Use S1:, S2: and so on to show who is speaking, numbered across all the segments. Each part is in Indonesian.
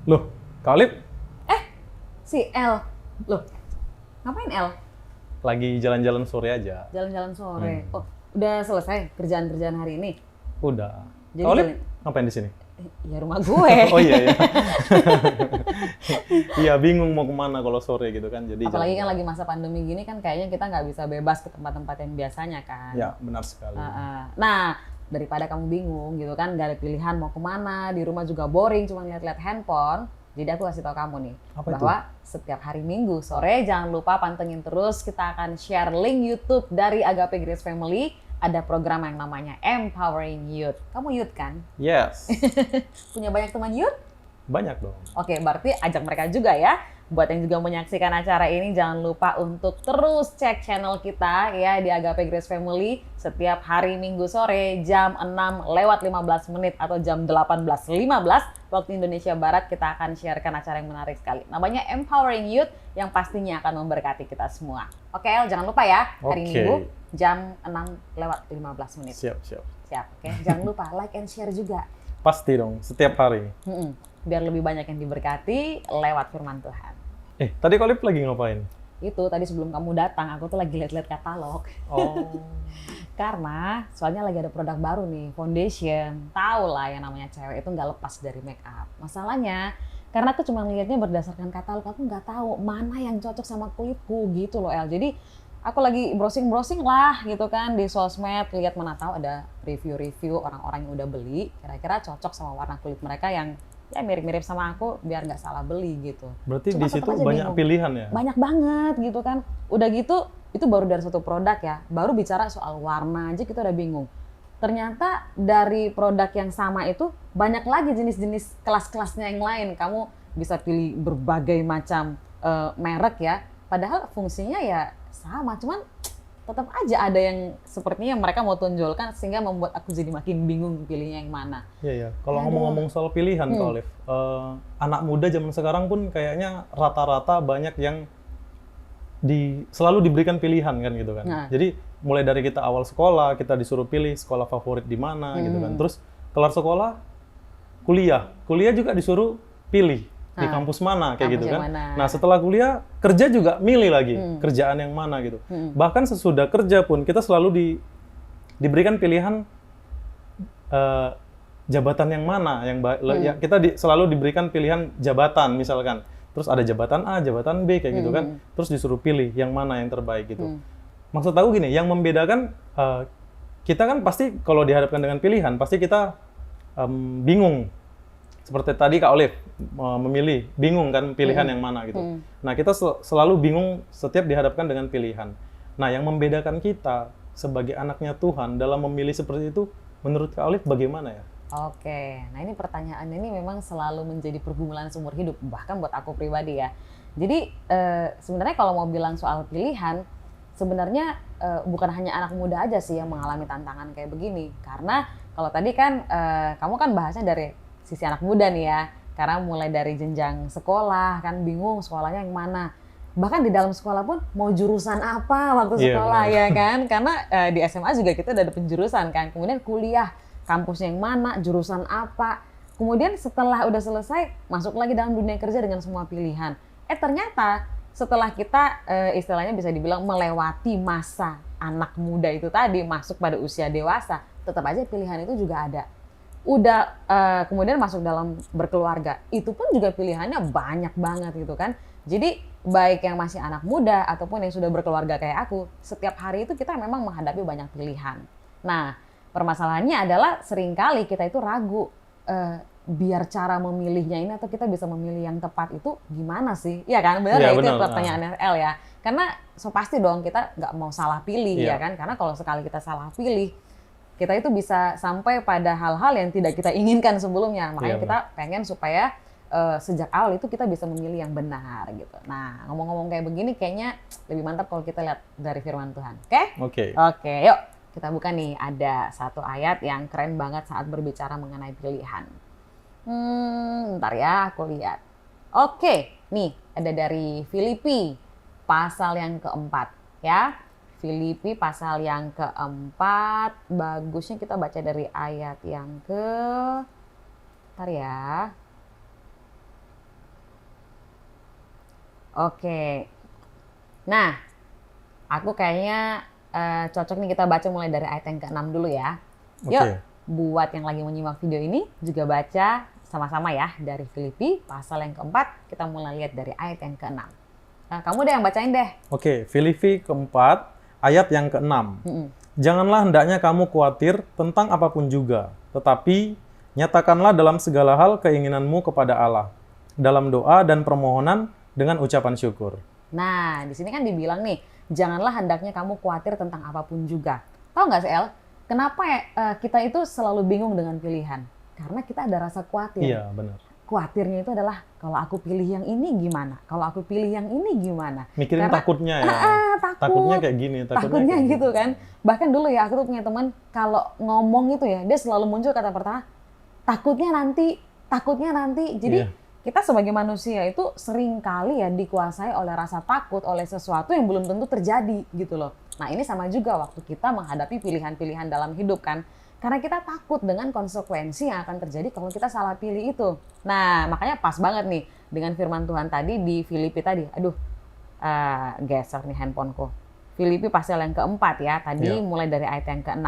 S1: Loh, Kak Olip
S2: Si El. Loh, ngapain El?
S1: lagi jalan-jalan sore aja.
S2: Jalan-jalan sore. Oh, udah selesai kerjaan-kerjaan hari ini?
S1: Udah.
S2: Jadi
S1: Kak Olip
S2: jalan-
S1: ngapain di sini?
S2: Ya rumah gue.
S1: Oh iya ya. Iya, bingung mau kemana kalau sore gitu kan. Jadi
S2: Apalagi kan
S1: jalan-jalan.
S2: lagi masa pandemi gini kan kayaknya kita nggak bisa bebas ke tempat-tempat yang biasanya kan.
S1: Ya, benar sekali.
S2: Nah, daripada kamu bingung gitu kan, nggak ada pilihan mau kemana, di rumah juga boring, cuma lihat-lihat handphone. Jadi aku kasih tau kamu nih,
S1: Apa itu?
S2: bahwa setiap hari Minggu sore jangan lupa pantengin terus, kita akan share link YouTube dari Agape Grace Family. Ada program yang namanya Empowering Youth. Kamu youth kan?
S1: Yes.
S2: Punya banyak teman youth?
S1: Banyak dong.
S2: Oke, berarti ajak mereka juga ya. Buat yang juga menyaksikan acara ini, jangan lupa untuk terus cek channel kita ya di Agape Grace Family setiap hari Minggu sore jam 6:15 atau jam 18:15 waktu Indonesia Barat. Kita akan sharekan acara yang menarik sekali. Namanya Empowering Youth yang pastinya akan memberkati kita semua. Oke, El, jangan lupa ya hari
S1: Oke.
S2: Minggu jam 6:15.
S1: Siap.
S2: Siap, oke. Jangan lupa like and share juga.
S1: Pasti dong, setiap hari.
S2: Biar lebih banyak yang diberkati lewat firman Tuhan.
S1: Tadi Kak Olip lagi ngapain?
S2: Itu tadi sebelum kamu datang, aku tuh lagi lihat-lihat katalog.
S1: Oh.
S2: Karena soalnya lagi ada produk baru nih, foundation. Tahu lah yang namanya cewek itu nggak lepas dari make up. Masalahnya, karena aku cuma lihatnya berdasarkan katalog, aku nggak tahu mana yang cocok sama kulitku gitu loh El. Jadi aku lagi browsing-browsing lah gitu kan di sosmed, lihat mana tahu ada review-review orang-orang yang udah beli, kira-kira cocok sama warna kulit mereka yang ya mirip-mirip sama aku biar nggak salah beli gitu.
S1: Berarti
S2: Cuma
S1: di situ
S2: tetep aja
S1: banyak
S2: bingung.
S1: pilihan ya?
S2: Banyak banget gitu kan. Udah gitu, itu baru dari satu produk ya. Baru bicara soal warna aja kita udah bingung. Ternyata dari produk yang sama itu banyak lagi jenis-jenis kelas-kelasnya yang lain. Kamu bisa pilih berbagai macam merek ya. Padahal fungsinya ya sama, cuman tetap aja ada yang sepertinya mereka mau tonjolkan sehingga membuat aku jadi makin bingung pilihnya yang mana.
S1: Iya. Kalau
S2: Aduh.
S1: ngomong-ngomong soal pilihan, Kak Olip, anak muda zaman sekarang pun kayaknya rata-rata banyak yang selalu diberikan pilihan kan gitu kan.
S2: Nah.
S1: Jadi mulai dari kita awal sekolah, kita disuruh pilih sekolah favorit di mana gitu kan. Terus kelar sekolah, kuliah juga disuruh pilih di kampus mana kayak
S2: Kampus
S1: gitu
S2: yang
S1: kan.
S2: mana.
S1: Nah setelah kuliah kerja juga milih lagi kerjaan yang mana gitu. Bahkan sesudah kerja pun kita selalu diberikan pilihan jabatan yang mana yang ya, kita selalu diberikan pilihan jabatan misalkan. Terus ada jabatan A, jabatan B kayak gitu kan. Terus disuruh pilih yang mana yang terbaik gitu. Maksud aku gini, yang membedakan kita kan pasti kalau dihadapkan dengan pilihan pasti kita bingung. Seperti tadi Kak Olip memilih, bingung kan pilihan yang mana gitu. Nah kita selalu bingung setiap dihadapkan dengan pilihan. Nah yang membedakan kita sebagai anaknya Tuhan dalam memilih seperti itu, menurut Kak Olip bagaimana ya?
S2: Oke, nah ini pertanyaan ini memang selalu menjadi pergumulan seumur hidup, bahkan buat aku pribadi ya. Jadi sebenarnya kalau mau bilang soal pilihan, sebenarnya bukan hanya anak muda aja sih yang mengalami tantangan kayak begini. Karena kalau tadi kan kamu kan bahasnya dari sisi anak muda nih ya, karena mulai dari jenjang sekolah kan bingung sekolahnya yang mana. Bahkan di dalam sekolah pun mau jurusan apa waktu
S1: Iya,
S2: sekolah
S1: benar.
S2: ya kan, karena di SMA juga kita udah ada penjurusan kan, kemudian kuliah kampusnya yang mana, jurusan apa. Kemudian setelah udah selesai, masuk lagi dalam dunia kerja dengan semua pilihan. Ternyata setelah kita istilahnya bisa dibilang melewati masa anak muda itu tadi, masuk pada usia dewasa, tetap aja pilihan itu juga ada. Udah kemudian masuk dalam berkeluarga, itu pun juga pilihannya banyak banget gitu kan. Jadi baik yang masih anak muda ataupun yang sudah berkeluarga kayak aku, setiap hari itu kita memang menghadapi banyak pilihan. Nah, permasalahannya adalah seringkali kita itu ragu biar cara memilihnya ini atau kita bisa memilih yang tepat itu gimana sih? Iya kan? Benar
S1: Iya,
S2: ya, itu
S1: benar.
S2: pertanyaannya L ya. Karena so pasti dong kita nggak mau salah pilih
S1: Iya.
S2: ya kan? Karena kalau sekali kita salah pilih, kita itu bisa sampai pada hal-hal yang tidak kita inginkan sebelumnya. Makanya
S1: Iya,
S2: kita pengen supaya sejak awal itu kita bisa memilih yang benar gitu. Nah, ngomong-ngomong kayak begini kayaknya lebih mantap kalau kita lihat dari firman Tuhan. Oke?
S1: Oke.
S2: Oke, yuk kita buka nih. Ada satu ayat yang keren banget saat berbicara mengenai pilihan. Bentar ya, aku lihat. Oke, nih ada dari Filipi pasal yang keempat ya. Filipi pasal yang keempat. Bagusnya kita baca dari ayat yang bentar ya. Oke. Nah, aku kayaknya cocok nih kita baca mulai dari ayat yang ke-6 dulu ya. Yuk,
S1: Oke.
S2: buat yang lagi menyimak video ini juga baca sama-sama ya dari Filipi pasal yang keempat. Kita mulai lihat dari ayat yang ke-6. Nah, kamu deh yang bacain deh.
S1: Oke, Filipi keempat ayat yang ke-6. Janganlah hendaknya kamu khawatir tentang apapun juga, tetapi nyatakanlah dalam segala hal keinginanmu kepada Allah, dalam doa dan permohonan dengan ucapan syukur.
S2: Nah, di sini kan dibilang nih, janganlah hendaknya kamu khawatir tentang apapun juga. Tahu nggak sih, El? Kenapa kita itu selalu bingung dengan pilihan? Karena kita ada rasa khawatir.
S1: Iya, benar.
S2: Khawatirnya itu adalah kalau aku pilih yang ini gimana? Kalau aku pilih yang ini gimana?
S1: Mikirin takutnya ya. Takutnya kayak gini.
S2: Takutnya
S1: kayak
S2: gitu kan. Bahkan dulu ya aku tuh punya teman kalau ngomong itu ya dia selalu muncul kata pertama takutnya nanti. Jadi kita sebagai manusia itu sering kali ya dikuasai oleh rasa takut oleh sesuatu yang belum tentu terjadi gitu loh. Nah ini sama juga waktu kita menghadapi pilihan-pilihan dalam hidup kan. Karena kita takut dengan konsekuensi yang akan terjadi kalau kita salah pilih itu. Nah, makanya pas banget nih dengan firman Tuhan tadi di Filipi tadi. Aduh, geser nih handphoneku. Filipi pasal yang keempat ya, tadi mulai dari ayat yang ke-6.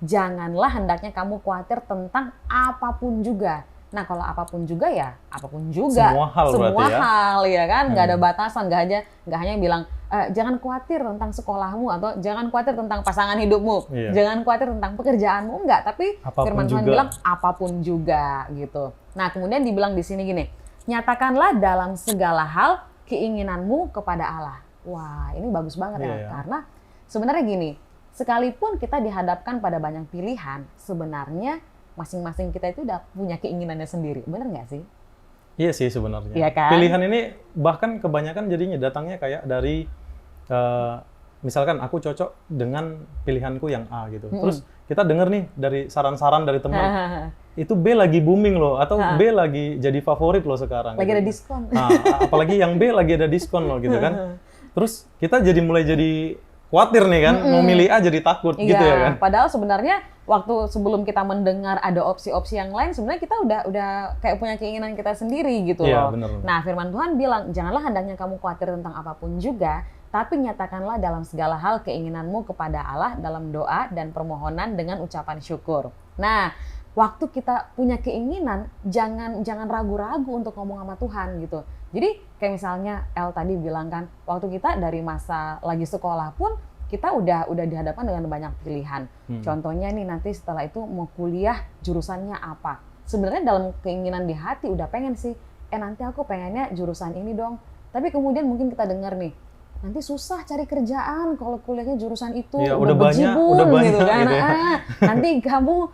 S2: Janganlah hendaknya kamu khawatir tentang apapun juga. Nah, kalau apapun juga ya, apapun juga.
S1: Semua hal berarti ya.
S2: Semua hal ya kan, nggak ada batasan, nggak hanya bilang jangan khawatir tentang sekolahmu atau jangan khawatir tentang pasangan hidupmu, jangan khawatir tentang pekerjaanmu, enggak. Tapi
S1: apapun
S2: firman Tuhan bilang apapun juga gitu. Nah, kemudian dibilang di sini gini, nyatakanlah dalam segala hal keinginanmu kepada Allah. Wah, ini bagus banget ya, karena sebenarnya gini, sekalipun kita dihadapkan pada banyak pilihan, sebenarnya masing-masing kita itu udah punya keinginannya sendiri, bener nggak sih?
S1: Iya sih sebenarnya.
S2: Iya kan?
S1: Pilihan ini bahkan kebanyakan jadinya datangnya kayak dari misalkan aku cocok dengan pilihanku yang A gitu. Terus kita denger nih dari saran-saran dari teman, itu B lagi booming loh, atau B lagi jadi favorit loh sekarang.
S2: Lagi
S1: gitu.
S2: ada diskon.
S1: Nah, apalagi yang B lagi ada diskon loh gitu kan. Terus kita mulai jadi khawatir nih kan, mau milih A jadi takut gitu ya kan.
S2: Padahal sebenarnya waktu sebelum kita mendengar ada opsi-opsi yang lain, sebenarnya kita udah kayak punya keinginan kita sendiri gitu loh.
S1: Bener.
S2: Nah, firman Tuhan bilang, janganlah hendaknya kamu khawatir tentang apapun juga, tapi nyatakanlah dalam segala hal keinginanmu kepada Allah dalam doa dan permohonan dengan ucapan syukur. Nah, waktu kita punya keinginan, jangan ragu-ragu untuk ngomong sama Tuhan gitu. Jadi kayak misalnya El tadi bilang kan, waktu kita dari masa lagi sekolah pun kita udah dihadapkan dengan banyak pilihan. Contohnya nih nanti setelah itu mau kuliah jurusannya apa. Sebenarnya dalam keinginan di hati udah pengen sih, nanti aku pengennya jurusan ini dong. Tapi kemudian mungkin kita dengar nih, nanti susah cari kerjaan kalau kuliahnya jurusan itu, udah banyak gitu kan. Gitu ya. Nanti kamu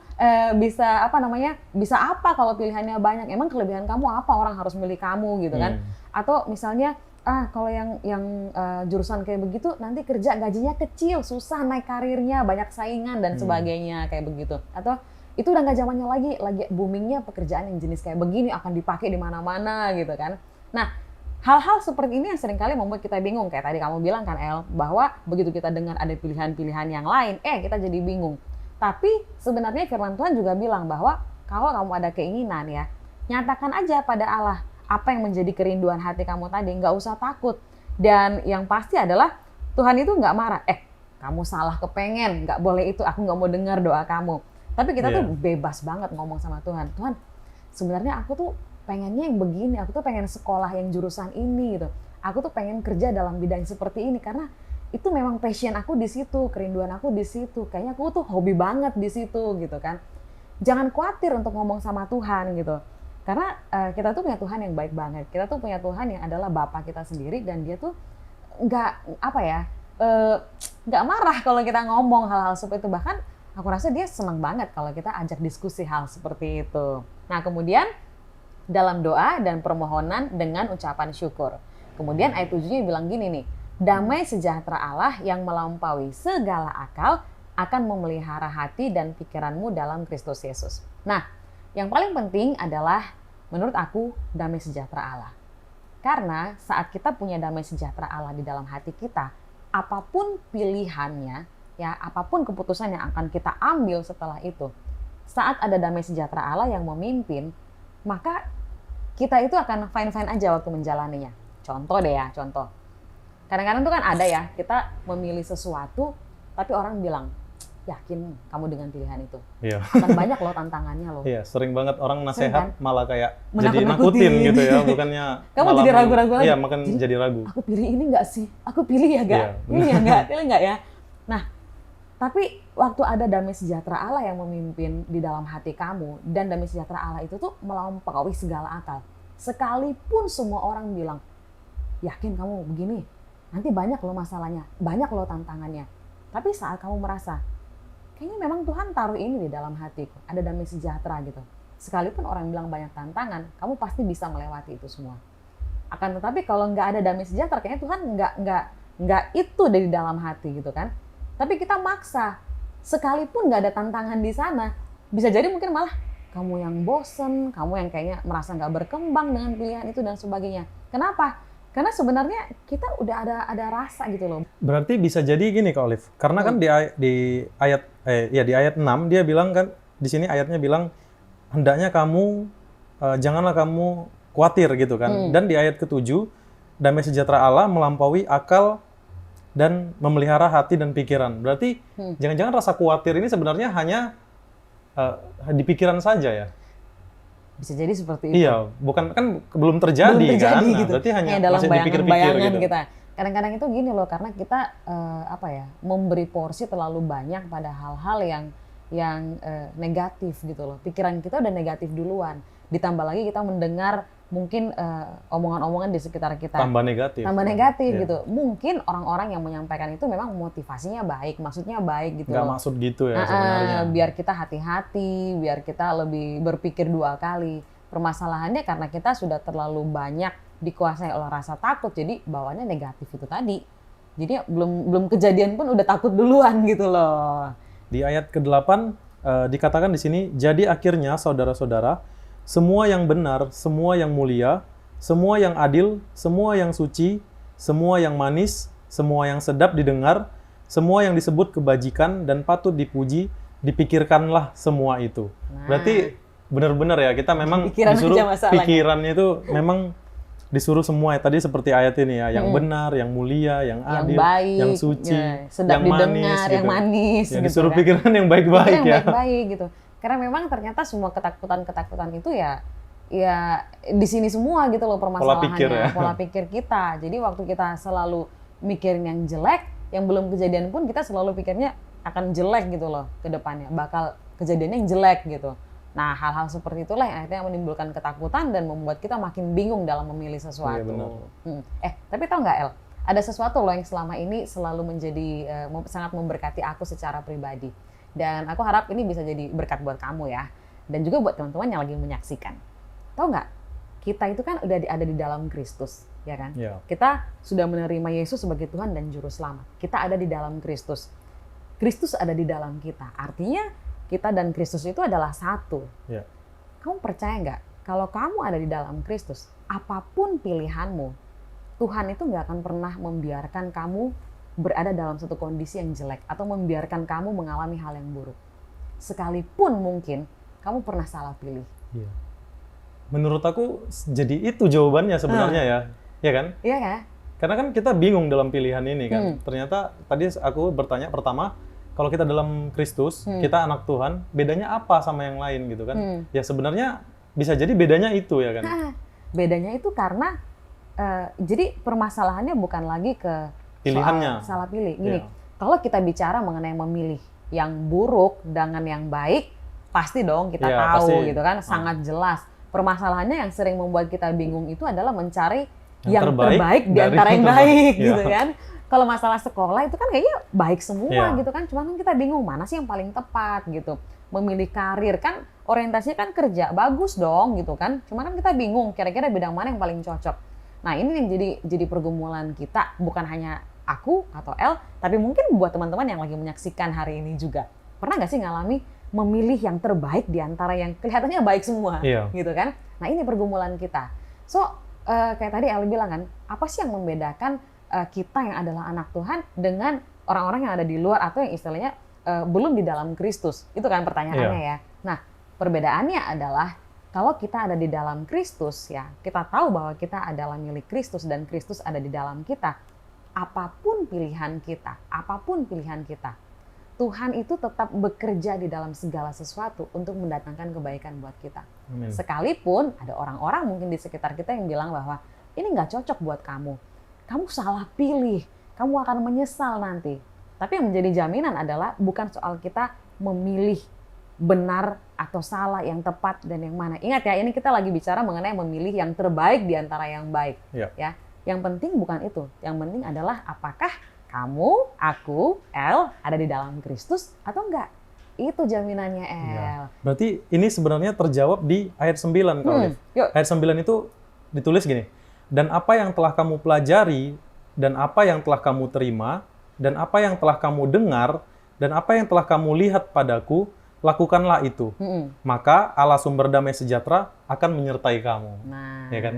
S2: bisa apa kalau pilihannya banyak? Emang kelebihan kamu apa orang harus milih kamu gitu kan? Atau misalnya kalau yang jurusan kayak begitu nanti kerja gajinya kecil, susah naik karirnya, banyak saingan dan sebagainya kayak begitu. Atau itu udah nggak zamannya lagi boomingnya pekerjaan yang jenis kayak begini akan dipakai di mana-mana gitu kan. Nah, hal-hal seperti ini yang seringkali membuat kita bingung. Kayak tadi kamu bilang kan El, bahwa begitu kita dengar ada pilihan-pilihan yang lain, kita jadi bingung. Tapi sebenarnya firman Tuhan juga bilang bahwa kalau kamu ada keinginan ya, nyatakan aja pada Allah apa yang menjadi kerinduan hati kamu tadi, nggak usah takut. Dan yang pasti adalah Tuhan itu nggak marah. Kamu salah kepengen, nggak boleh itu, aku nggak mau dengar doa kamu. Tapi kita tuh bebas banget ngomong sama Tuhan. Tuhan, sebenarnya aku tuh pengennya yang begini, aku tuh pengen sekolah yang jurusan ini gitu. Aku tuh pengen kerja dalam bidang seperti ini karena itu memang passion aku di situ, kerinduan aku di situ. Kayaknya aku tuh hobi banget di situ gitu kan. Jangan khawatir untuk ngomong sama Tuhan gitu. Karena kita tuh punya Tuhan yang baik banget. Kita tuh punya Tuhan yang adalah Bapa kita sendiri dan dia tuh nggak marah kalau kita ngomong hal-hal seperti itu. Bahkan aku rasa dia senang banget kalau kita ajak diskusi hal seperti itu. Nah kemudian dalam doa dan permohonan dengan ucapan syukur. Kemudian ayat 7-nya bilang gini nih, damai sejahtera Allah yang melampaui segala akal akan memelihara hati dan pikiranmu dalam Kristus Yesus. Nah, yang paling penting adalah menurut aku damai sejahtera Allah. Karena saat kita punya damai sejahtera Allah di dalam hati kita, apapun pilihannya, ya apapun keputusan yang akan kita ambil setelah itu, saat ada damai sejahtera Allah yang memimpin, maka kita itu akan fine-fine aja waktu menjalaninya. Contoh deh ya, contoh. Kadang-kadang tuh kan ada ya, kita memilih sesuatu, tapi orang bilang, yakin kamu dengan pilihan itu.
S1: Iya.
S2: Akan banyak loh tantangannya loh.
S1: Iya, sering banget orang
S2: Sering
S1: nasehat malah kayak jadi
S2: Menakut-nakutin.
S1: nakutin gitu ya, bukannya
S2: Kamu
S1: malah
S2: jadi ragu-ragu lagi.
S1: Iya, makan jadi ragu.
S2: Aku pilih ini nggak sih? Aku pilih ya nggak?
S1: Iya,
S2: Pilih ya nggak? Pilih nggak ya? Nah, tapi waktu ada damai sejahtera Allah yang memimpin di dalam hati kamu, dan damai sejahtera Allah itu tuh melampaui segala akal. Sekalipun semua orang bilang, yakin kamu begini, nanti banyak loh masalahnya, banyak loh tantangannya. Tapi saat kamu merasa, kayaknya memang Tuhan taruh ini di dalam hatiku, ada damai sejahtera gitu. Sekalipun orang bilang banyak tantangan, kamu pasti bisa melewati itu semua. Akan tetapi kalau nggak ada damai sejahtera, kayaknya Tuhan nggak itu dari dalam hati gitu kan. Tapi kita maksa, sekalipun nggak ada tantangan di sana, bisa jadi mungkin malah kamu yang bosen, kamu yang kayaknya merasa nggak berkembang dengan pilihan itu dan sebagainya. Kenapa? Karena sebenarnya kita udah ada rasa gitu loh.
S1: Berarti bisa jadi gini Kak Olive, karena kan di ayat 6 dia bilang kan, di sini ayatnya bilang hendaknya kamu janganlah kamu khawatir gitu kan. Dan di ayat ke-7 damai sejahtera Allah melampaui akal dan memelihara hati dan pikiran. Berarti jangan-jangan rasa khawatir ini sebenarnya hanya di pikiran saja ya.
S2: Bisa jadi seperti itu.
S1: Iya, bukan kan belum terjadi kan. Nah,
S2: gitu.
S1: berarti hanya
S2: dalam
S1: masih dipikir-pikir
S2: bayangan-bayangan
S1: gitu.
S2: kita. Kadang-kadang itu gini loh, karena kita memberi porsi terlalu banyak pada hal-hal yang negatif gitu loh. Pikiran kita udah negatif duluan. Ditambah lagi kita mendengar mungkin omongan-omongan di sekitar kita.
S1: Tambah negatif
S2: Iya. Gitu. Mungkin orang-orang yang menyampaikan itu memang motivasinya baik, maksudnya baik gitu.
S1: Nggak maksud gitu ya sebenarnya.
S2: Biar kita hati-hati, biar kita lebih berpikir 2 kali. Permasalahannya karena kita sudah terlalu banyak dikuasai oleh rasa takut, jadi bawaannya negatif itu tadi. Jadi belum kejadian pun udah takut duluan gitu loh.
S1: Di ayat ke-8 dikatakan di sini, jadi akhirnya saudara-saudara, semua yang benar, semua yang mulia, semua yang adil, semua yang suci, semua yang manis, semua yang sedap didengar, semua yang disebut kebajikan dan patut dipuji, dipikirkanlah semua itu. Berarti benar-benar ya, kita memang disuruh pikirannya itu memang disuruh semua ya. Tadi seperti ayat ini ya, yang benar, yang mulia, yang adil,
S2: baik,
S1: yang suci,
S2: sedap
S1: yang
S2: didengar,
S1: manis,
S2: yang manis.
S1: Yang
S2: gitu
S1: disuruh
S2: kan.
S1: pikiran yang baik-baik ya.
S2: Yang baik-baik gitu. Karena memang ternyata semua ketakutan itu ya di sini semua gitu loh permasalahannya. Pola pikir kita. Jadi waktu kita selalu mikirin yang jelek, yang belum kejadian pun kita selalu pikirnya akan jelek gitu loh ke depannya. Bakal kejadiannya yang jelek gitu. Nah, hal-hal seperti itulah yang akhirnya menimbulkan ketakutan dan membuat kita makin bingung dalam memilih sesuatu.
S1: Iya,
S2: Tapi tau nggak El? Ada sesuatu loh yang selama ini selalu menjadi sangat memberkati aku secara pribadi. Dan aku harap ini bisa jadi berkat buat kamu ya. Dan juga buat teman-teman yang lagi menyaksikan. Tahu nggak? Kita itu kan udah ada di dalam Kristus, ya kan?
S1: Yeah.
S2: Kita sudah menerima Yesus sebagai Tuhan dan Juru Selamat. Kita ada di dalam Kristus. Kristus ada di dalam kita. Artinya kita dan Kristus itu adalah satu.
S1: Yeah.
S2: Kamu percaya nggak? Kalau kamu ada di dalam Kristus, apapun pilihanmu, Tuhan itu nggak akan pernah membiarkan kamu berada dalam satu kondisi yang jelek atau membiarkan kamu mengalami hal yang buruk. Sekalipun mungkin kamu pernah salah pilih.
S1: Iya. Menurut aku jadi itu jawabannya sebenarnya ya. Iya kan?
S2: Iya kan?
S1: Karena kan kita bingung dalam pilihan ini kan. Ternyata tadi aku bertanya pertama, kalau kita dalam Kristus, kita anak Tuhan, bedanya apa sama yang lain gitu kan? Ya sebenarnya bisa jadi bedanya itu ya kan?
S2: Bedanya itu karena jadi permasalahannya bukan lagi ke
S1: pilihannya.
S2: Salah pilih. Gini, kalau kita bicara mengenai memilih yang buruk dengan yang baik, pasti dong kita tahu pasti. Gitu kan, sangat jelas. Permasalahannya yang sering membuat kita bingung itu adalah mencari yang terbaik di antara yang baik gitu kan. Kalau masalah sekolah itu kan kayaknya baik semua gitu kan, cuman kan kita bingung mana sih yang paling tepat gitu. Memilih karir kan orientasinya kan kerja, bagus dong gitu kan. Cuman kan kita bingung kira-kira bidang mana yang paling cocok. Nah, ini yang jadi pergumulan kita, bukan hanya aku atau El, tapi mungkin buat teman-teman yang lagi menyaksikan hari ini juga. Pernah nggak sih ngalami memilih yang terbaik di antara yang kelihatannya baik semua, gitu kan? Nah, ini pergumulan kita. So, kayak tadi El bilang kan, apa sih yang membedakan kita yang adalah anak Tuhan dengan orang-orang yang ada di luar atau yang istilahnya belum di dalam Kristus? Itu kan pertanyaannya ya. Nah, perbedaannya adalah kalau kita ada di dalam Kristus ya, kita tahu bahwa kita adalah milik Kristus dan Kristus ada di dalam kita. Apapun pilihan kita, Tuhan itu tetap bekerja di dalam segala sesuatu untuk mendatangkan kebaikan buat kita.
S1: Amin.
S2: Sekalipun ada orang-orang mungkin di sekitar kita yang bilang bahwa ini nggak cocok buat kamu. Kamu salah pilih, kamu akan menyesal nanti. Tapi yang menjadi jaminan adalah bukan soal kita memilih benar atau salah, yang tepat dan yang mana. Ingat ya, ini kita lagi bicara mengenai memilih yang terbaik di antara yang baik. Ya. Yang penting bukan itu. Yang penting adalah apakah kamu, aku, El ada di dalam Kristus atau enggak? Itu jaminannya, El.
S1: Ya. Berarti ini sebenarnya terjawab di ayat 9, Kak Olive. Ayat 9 itu ditulis gini. Dan apa yang telah kamu pelajari, dan apa yang telah kamu terima, dan apa yang telah kamu dengar, dan apa yang telah kamu lihat padaku, lakukanlah itu. Maka Allah sumber damai sejahtera akan menyertai kamu.
S2: Nah,
S1: ya kan?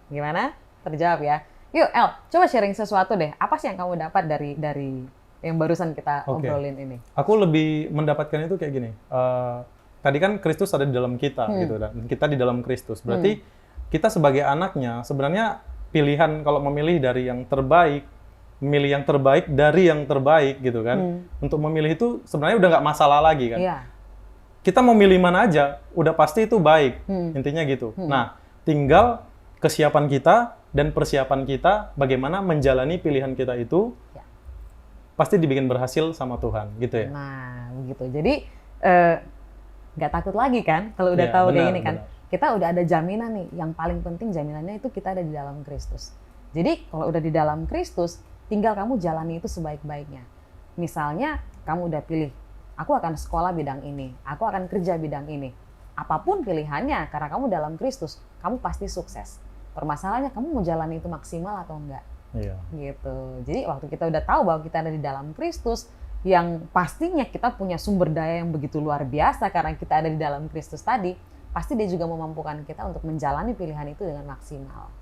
S2: Gimana? Terjawab ya. Yuk, El, coba sharing sesuatu deh. Apa sih yang kamu dapat dari yang barusan kita obrolin ini?
S1: Aku lebih mendapatkan itu kayak gini. Tadi kan Kristus ada di dalam kita, gitu, dan kita di dalam Kristus. Berarti kita sebagai anaknya, sebenarnya pilihan kalau memilih dari yang terbaik, memilih yang terbaik dari yang terbaik, gitu kan. Untuk memilih itu sebenarnya udah nggak masalah lagi kan.
S2: Iya.
S1: Kita mau milih mana aja, udah pasti itu baik. Intinya gitu. Nah, tinggal kesiapan kita dan persiapan kita bagaimana menjalani pilihan kita itu pasti dibikin berhasil sama Tuhan, gitu ya.
S2: Nah, begitu. Jadi nggak takut lagi kan kalau udah tahu kayak gini kan. Kita udah ada jaminan nih. Yang paling penting jaminannya itu kita ada di dalam Kristus. Jadi kalau udah di dalam Kristus, tinggal kamu jalani itu sebaik-baiknya. Misalnya kamu udah pilih, aku akan sekolah bidang ini, aku akan kerja bidang ini. Apapun pilihannya, karena kamu dalam Kristus, kamu pasti sukses. Permasalahannya kamu mau jalani itu maksimal atau enggak?
S1: Iya.
S2: Gitu. Jadi waktu kita udah tahu bahwa kita ada di dalam Kristus, yang pastinya kita punya sumber daya yang begitu luar biasa karena kita ada di dalam Kristus tadi, pasti dia juga memampukan kita untuk menjalani pilihan itu dengan maksimal.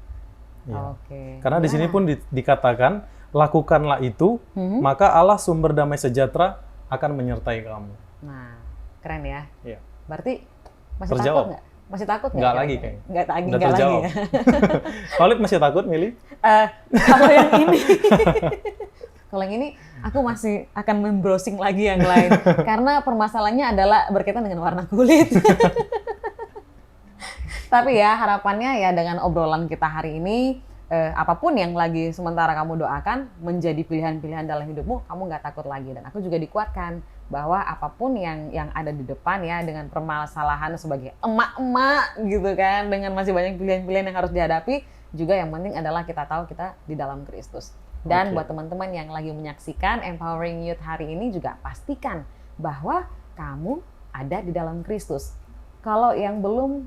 S1: Iya.
S2: Oke.
S1: Karena di sini pun dikatakan, lakukanlah itu, maka Allah sumber damai sejahtera akan menyertai kamu.
S2: Nah, keren ya.
S1: Iya.
S2: Berarti masih
S1: Terjawab.
S2: takut nggak? Masih takut nggak?
S1: Nggak lagi kayaknya.
S2: Nggak
S1: Udah terjawab.
S2: ya.
S1: Olive masih takut, Mili?
S2: Kalau yang ini, kalau yang ini aku masih akan membrowsing lagi yang lain karena permasalahannya adalah berkaitan dengan warna kulit. Tapi ya harapannya ya dengan obrolan kita hari ini, apapun yang lagi sementara kamu doakan menjadi pilihan-pilihan dalam hidupmu, kamu nggak takut lagi. Dan aku juga dikuatkan bahwa apapun yang ada di depan ya, dengan permasalahan sebagai emak-emak gitu kan, dengan masih banyak pilihan-pilihan yang harus dihadapi, juga yang penting adalah kita tahu kita di dalam Kristus. Dan buat teman-teman yang lagi menyaksikan Empowering Youth hari ini juga pastikan bahwa kamu ada di dalam Kristus. Kalau yang belum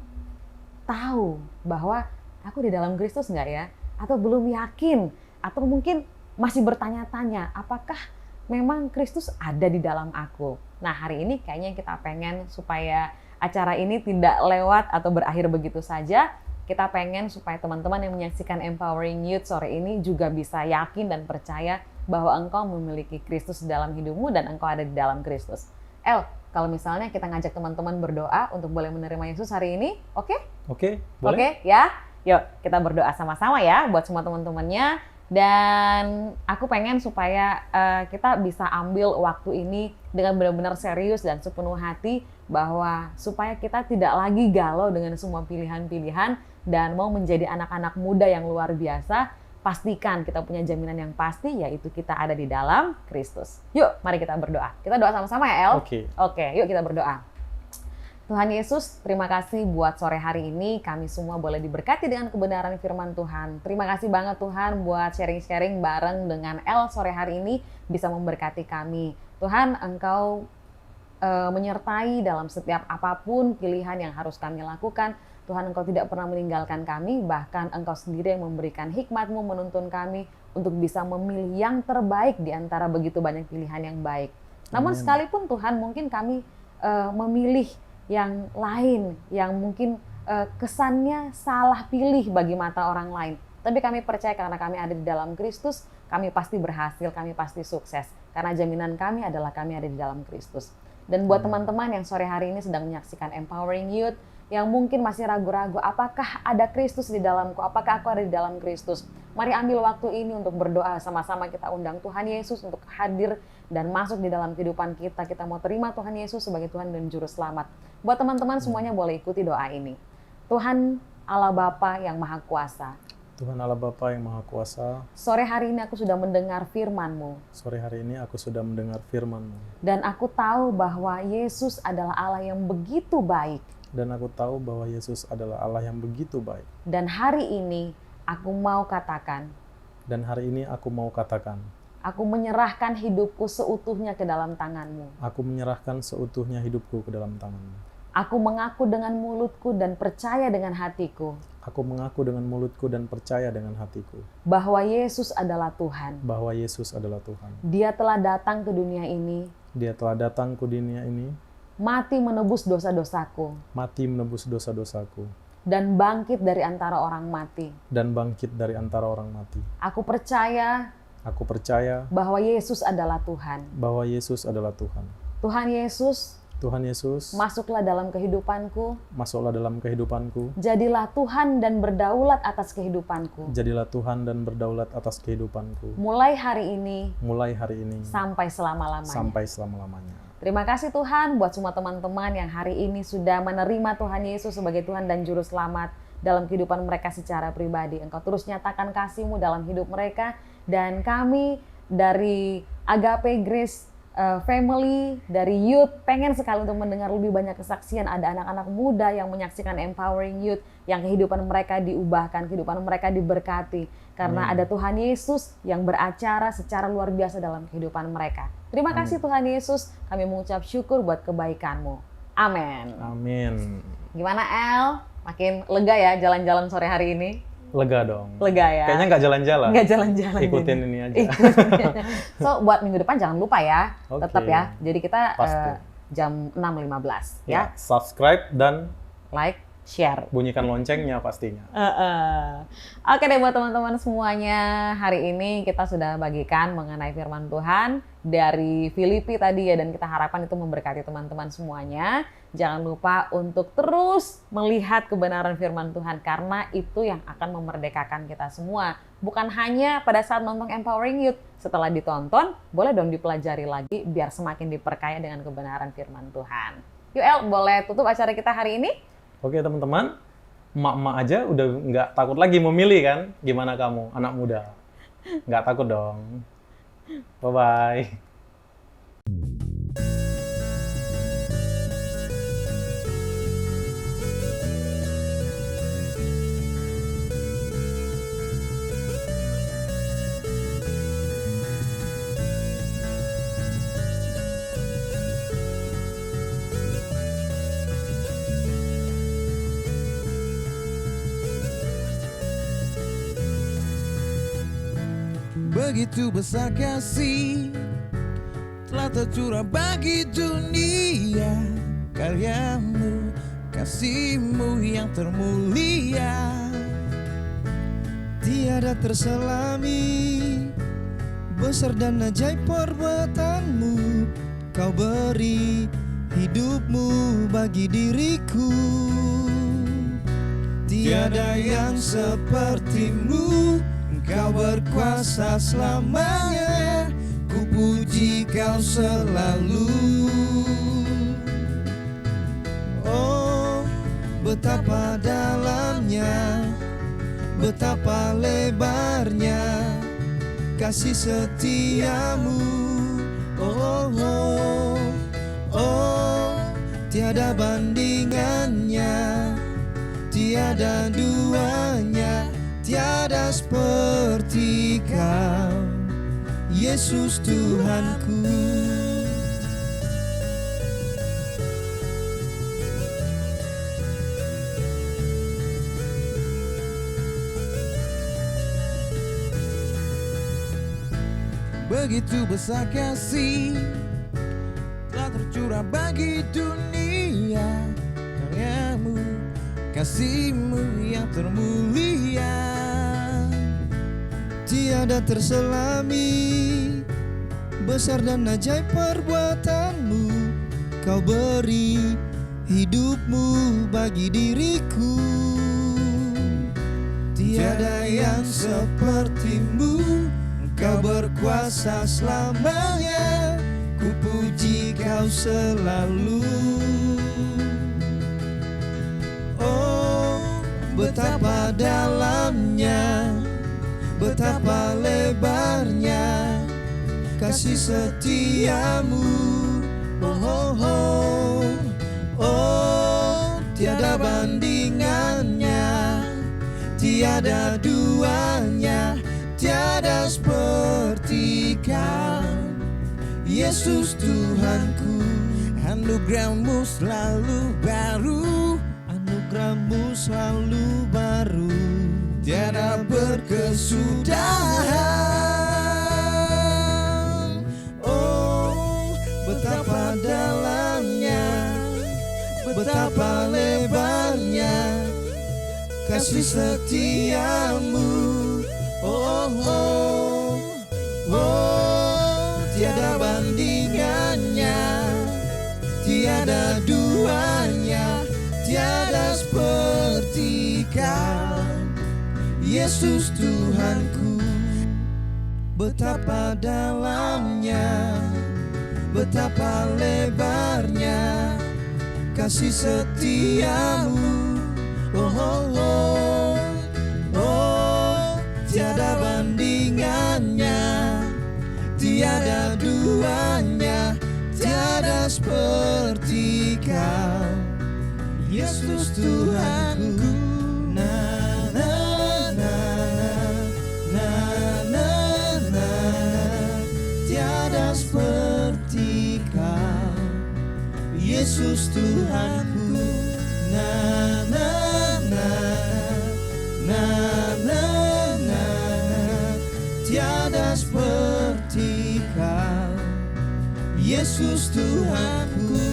S2: tahu bahwa aku di dalam Kristus nggak ya, atau belum yakin, atau mungkin masih bertanya-tanya, apakah memang Kristus ada di dalam aku? Nah, hari ini kayaknya kita pengen supaya acara ini tidak lewat atau berakhir begitu saja. Kita pengen supaya teman-teman yang menyaksikan Empowering Youth sore ini juga bisa yakin dan percaya bahwa engkau memiliki Kristus dalam hidupmu dan engkau ada di dalam Kristus. El, kalau misalnya kita ngajak teman-teman berdoa untuk boleh menerima Yesus hari ini, oke?
S1: Oke, boleh.
S2: Oke, ya. Yuk, kita berdoa sama-sama ya buat semua teman-temannya. Dan aku pengen supaya kita bisa ambil waktu ini dengan benar-benar serius dan sepenuh hati, bahwa supaya kita tidak lagi galau dengan semua pilihan-pilihan dan mau menjadi anak-anak muda yang luar biasa. Pastikan kita punya jaminan yang pasti, yaitu kita ada di dalam Kristus. Yuk, mari kita berdoa. Kita doa sama-sama ya, El? Oke, yuk kita berdoa. Tuhan Yesus, terima kasih buat sore hari ini. Kami semua boleh diberkati dengan kebenaran firman Tuhan. Terima kasih banget Tuhan buat sharing-sharing bareng dengan El sore hari ini bisa memberkati kami. Tuhan, Engkau menyertai dalam setiap apapun pilihan yang harus kami lakukan. Tuhan, Engkau tidak pernah meninggalkan kami, bahkan Engkau sendiri yang memberikan hikmat-Mu menuntun kami untuk bisa memilih yang terbaik di antara begitu banyak pilihan yang baik. Namun sekalipun Tuhan, mungkin kami memilih yang lain, yang mungkin kesannya salah pilih bagi mata orang lain. Tapi kami percaya karena kami ada di dalam Kristus, kami pasti berhasil, kami pasti sukses. Karena jaminan kami adalah kami ada di dalam Kristus. Dan buat teman-teman yang sore hari ini sedang menyaksikan Empowering Youth, yang mungkin masih ragu-ragu, apakah ada Kristus di dalamku, apakah aku ada di dalam Kristus. Mari ambil waktu ini untuk berdoa, sama-sama kita undang Tuhan Yesus untuk hadir dan masuk di dalam kehidupan kita. Kita mau terima Tuhan Yesus sebagai Tuhan dan Juru Selamat. Buat teman-teman semuanya boleh ikuti doa ini. Tuhan Allah Bapa yang Maha Kuasa,
S1: Tuhan Allah Bapa yang Maha Kuasa,
S2: sore hari ini aku sudah mendengar firman-Mu.
S1: sore hari ini aku sudah mendengar firman-Mu.
S2: Dan aku tahu bahwa Yesus adalah Allah yang begitu baik.
S1: Dan aku tahu bahwa Yesus adalah Allah yang begitu baik.
S2: Dan hari ini aku mau katakan,
S1: Dan hari ini aku mau katakan,
S2: aku menyerahkan hidupku seutuhnya ke dalam tangan-Mu.
S1: aku menyerahkan seutuhnya hidupku ke dalam tangan-Mu.
S2: Aku mengaku dengan mulutku dan percaya dengan hatiku
S1: Aku mengaku dengan mulutku dan percaya dengan hatiku
S2: bahwa Yesus adalah Tuhan.
S1: bahwa Yesus adalah Tuhan.
S2: Dia telah datang ke dunia ini,
S1: Dia telah datang ke dunia ini,
S2: mati menebus dosa-dosaku,
S1: mati menebus dosa-dosaku,
S2: dan bangkit dari antara orang mati.
S1: dan bangkit dari antara orang mati.
S2: Aku percaya
S1: Aku percaya
S2: bahwa Yesus adalah Tuhan.
S1: bahwa Yesus adalah Tuhan.
S2: Tuhan Yesus,
S1: Tuhan Yesus,
S2: masuklah dalam kehidupanku.
S1: masuklah dalam kehidupanku.
S2: Jadilah Tuhan dan berdaulat atas kehidupanku.
S1: Jadilah Tuhan dan berdaulat atas kehidupanku.
S2: Mulai hari ini
S1: Mulai hari ini
S2: sampai selama-lamanya.
S1: sampai selama-lamanya.
S2: Terima kasih Tuhan buat semua teman-teman yang hari ini sudah menerima Tuhan Yesus sebagai Tuhan dan Juru Selamat dalam kehidupan mereka secara pribadi. Engkau terus nyatakan kasih-Mu dalam hidup mereka. Dan kami dari Agape Grace Family, dari youth, pengen sekali untuk mendengar lebih banyak kesaksian. Ada anak-anak muda yang menyaksikan Empowering Youth, yang kehidupan mereka diubahkan, kehidupan mereka diberkati. Karena ada Tuhan Yesus yang beracara secara luar biasa dalam kehidupan mereka. Terima kasih Tuhan Yesus, kami mengucap syukur buat kebaikan-Mu. Amin.
S1: Amin.
S2: Gimana El? Makin lega ya jalan-jalan sore hari ini?
S1: Lega dong.
S2: Lega ya?
S1: Kayaknya nggak jalan-jalan.
S2: Nggak jalan-jalan.
S1: Ikutin
S2: jadi.
S1: ini aja.
S2: Ikutin. So, buat minggu depan jangan lupa ya.
S1: Oke.
S2: Tetap ya. Jadi kita
S1: Pasti.
S2: jam 6.15
S1: Ya,
S2: ya.
S1: subscribe dan
S2: Like, share.
S1: bunyikan loncengnya pastinya.
S2: Oke deh buat teman-teman semuanya, hari ini kita sudah bagikan mengenai firman Tuhan dari Filipi tadi ya, dan kita harapkan itu memberkati teman-teman semuanya. Jangan lupa untuk terus melihat kebenaran firman Tuhan, karena itu yang akan memerdekakan kita semua. Bukan hanya pada saat nonton Empowering Youth, setelah ditonton boleh dong dipelajari lagi biar semakin diperkaya dengan kebenaran firman Tuhan. Yuk El, boleh tutup acara kita hari ini?
S1: Oke teman-teman, emak-emak aja udah nggak takut lagi memilih kan? Gimana kamu, anak muda? Nggak takut dong. Bye-bye.
S3: Begitu besar kasih telah tercurah bagi dunia, karyamu, kasih-Mu yang termulia tiada terselami. Besar dan ajaib perbuatan-Mu, Kau beri hidup-Mu bagi diriku. Tiada yang seperti-Mu, Kau berkuasa selamanya, ku puji Kau selalu. Oh, betapa dalamnya, betapa lebarnya kasih setia-Mu. Oh, oh, oh, tiada bandingannya, tiada duanya. Tiada seperti Kau, Yesus Tuhanku. Begitu besar kasih telah tercurah bagi dunia, karya-Mu, kasih-Mu yang termulia tiada terselami. Besar dan ajaib perbuatan-Mu, Kau beri hidupmu bagi diriku. Tiada yang sepertimu, Engkau berkuasa selamanya. Ku puji Kau selalu. Oh, betapa dalamnya, betapa lebarnya kasih setiamu. Oh, oh, oh, oh, tiada bandingannya, tiada duanya, tiada seperti Kau, Yesus Tuhanku. Anugerahmu selalu baru, anugerahmu selalu baru, tiada berkesudahan. Oh, betapa dalamnya, betapa lebarnya kasih setiamu. Oh, oh, oh, tiada bandingannya, tiada duanya, tiada seperti Kau, Yesus Tuhanku. Betapa dalamnya, betapa lebarnya kasih setiamu. Oh, oh, oh, oh, tiada bandingannya, tiada duanya, tiada seperti Kau, Yesus Tuhanku. Na na na na na na, tiada seperti Kau, Yesus Tuhanku. Na na na na na na, tiada seperti Kau, Yesus Tuhanku.